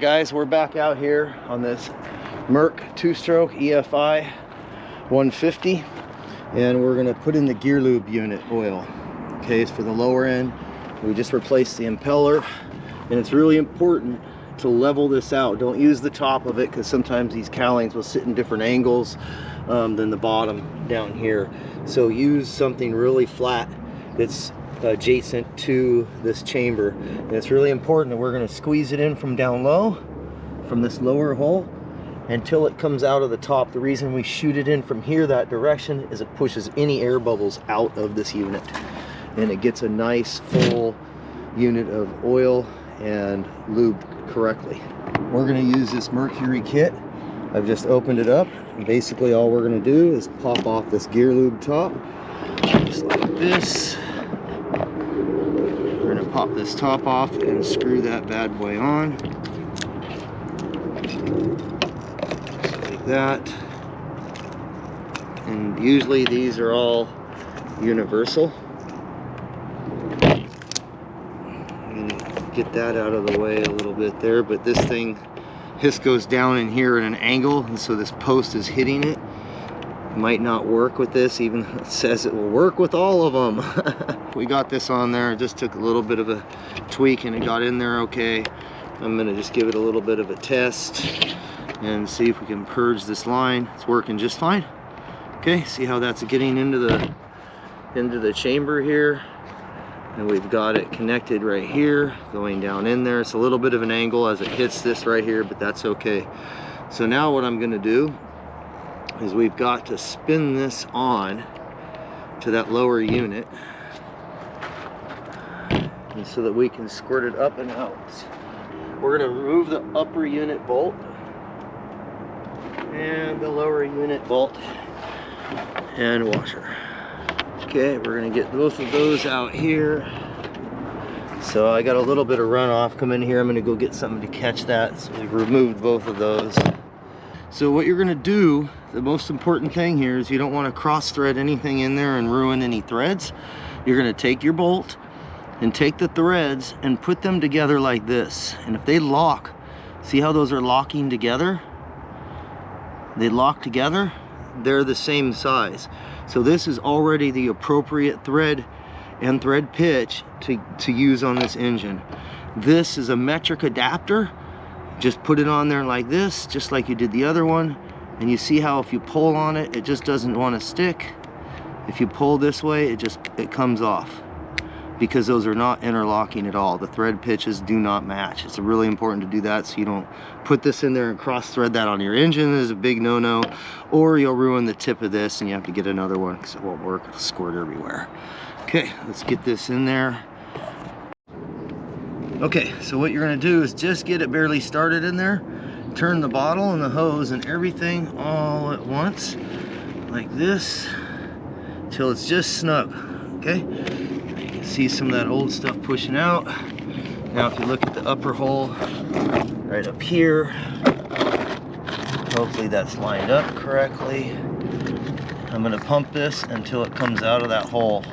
guys, we're back out here on this Merc 2-stroke EFI 150, and we're gonna put in the gear lube unit oil. Okay, it's for the lower end. We just replaced the impeller, and it's really important to level this out. Don't use the top of it, because sometimes these cowlings will sit in different angles than the bottom down here. So use something really flat that's adjacent to this chamber. And it's really important that we're going to squeeze it in from down low, from this lower hole, until it comes out of the top. The reason we shoot it in from here that direction is it pushes any air bubbles out of this unit, and it gets a nice full unit of oil and lubed correctly. We're going to use this Mercury kit. I've just opened it up, and basically all we're going to do is pop off this gear lube top just like this. We're going to pop this top off and screw that bad boy on just like that. And usually these are all universal. Get that out of the way a little bit there, but this goes down in here at an angle, and so this post is hitting it. Might not work with this, even it says it will work with all of them. We got this on there, it just took a little bit of a tweak and it got in there okay. I'm gonna just give it a little bit of a test and see if we can purge this line. It's working just fine. Okay, see how that's getting into the chamber here. And we've got it connected right here, going down in there. It's a little bit of an angle as it hits this right here, but that's okay. So now what I'm gonna do is we've got to spin this on to that lower unit, and so that we can squirt it up and out. We're gonna remove the upper unit bolt and the lower unit bolt and washer. Okay, we're gonna get both of those out here. So I got a little bit of runoff come in here. I'm gonna go get something to catch that. So we've removed both of those. So what you're gonna do, the most important thing here is you don't want to cross thread anything in there and ruin any threads. You're gonna take your bolt and take the threads and put them together like this. And if they lock, see how those are locking together? They lock together, they're the same size. So this is already the appropriate thread and thread pitch to use on this engine. This is a metric adapter. Just put it on there like this, just like you did the other one. And you see how if you pull on it, it just doesn't want to stick. If you pull this way, it comes off, because those are not interlocking at all. The thread pitches do not match. It's really important to do that so you don't put this in there and cross thread that on your engine. Is a big no-no, or you'll ruin the tip of this and you have to get another one because it won't work. It'll squirt everywhere. Okay, let's get this in there. Okay, so what you're gonna do is just get it barely started in there, turn the bottle and the hose and everything all at once, like this, till it's just snug, okay? You can see some of that old stuff pushing out. Now if you look at the upper hole, right up here, hopefully that's lined up correctly. I'm gonna pump this until it comes out of that hole.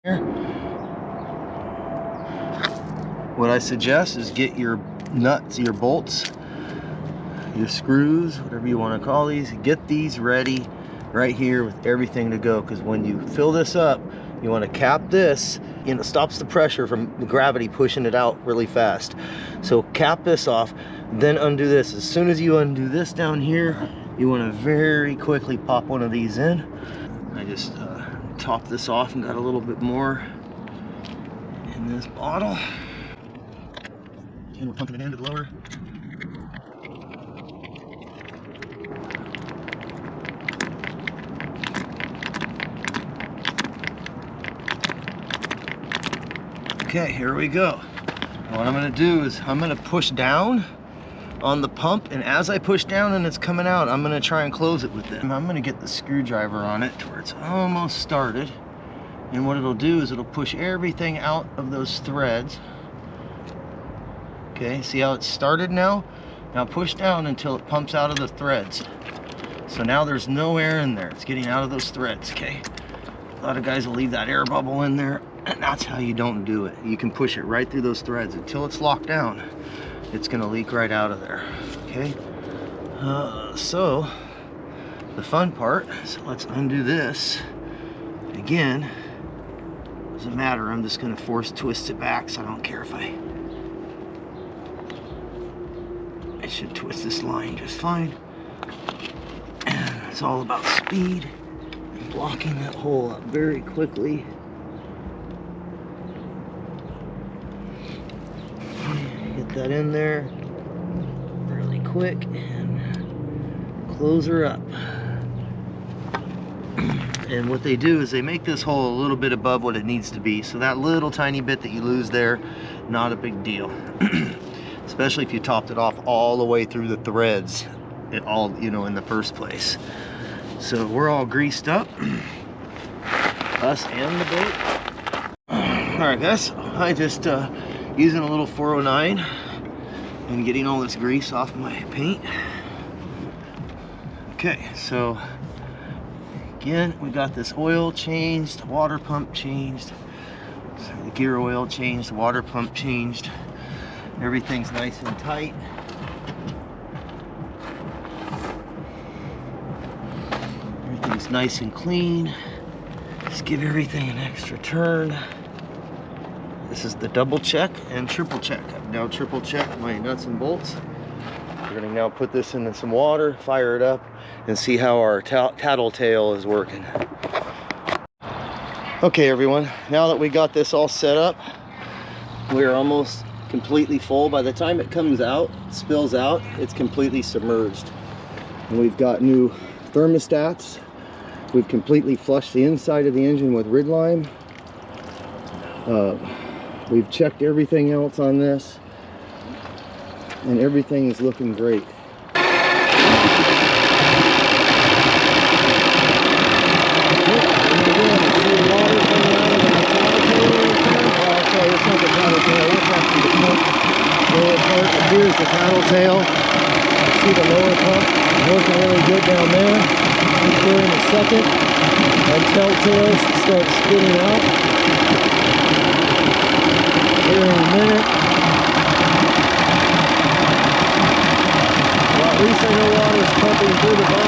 Here. What I suggest is get your nuts, your bolts, your screws, whatever you want to call these, get these ready right here with everything to go, because when you fill this up, you want to cap this, and it stops the pressure from the gravity pushing it out really fast. So cap this off, then undo this. As soon as you undo this down here, you want to very quickly pop one of these in. I just topped this off and got a little bit more in this bottle. And we're pumping it into the lower. Okay, here we go. What I'm gonna do is I'm gonna push down on the pump, and as I push down and it's coming out, I'm gonna try and close it with it. I'm gonna get the screwdriver on it to where it's almost started. And what it'll do is it'll push everything out of those threads. Okay, see how it's started now? Now push down until it pumps out of the threads. So now there's no air in there. It's getting out of those threads, okay? A lot of guys will leave that air bubble in there, and that's how you don't do it. You can push it right through those threads until it's locked down. it's gonna leak right out of there. Okay, so the fun part, so let's undo this. Again, doesn't matter, I'm just gonna force twist it back, so I don't care if I should twist this line just fine. And it's all about speed and blocking that hole up very quickly. Get that in there really quick and close her up. And what they do is they make this hole a little bit above what it needs to be, so that little tiny bit that you lose there, not a big deal. Especially if you topped it off all the way through the threads, it all, you know, in the first place. So we're all greased up, us and the boat. All right, guys, I just using a little 409 and getting all this grease off my paint. Okay, so again, we got this oil changed, water pump changed, so the gear oil changed, water pump changed. Everything's nice and tight. Everything's nice and clean. Just give everything an extra turn. This is the double check and triple check. I've now triple checked my nuts and bolts. We're gonna now put this into some water, fire it up, and see how our tattletale is working. Okay, everyone, now that we got this all set up, we're almost completely full. By the time it comes out, spills out, it's completely submerged. And we've got new thermostats. We've completely flushed the inside of the engine with Rydlyme. We've checked everything else on this, and everything is looking great. Here's the tattletale. See the lower pump working really good down there. Here in a second, that tailtail should start spitting out. Here in a minute. Well, at least I know water's pumping through the bottom.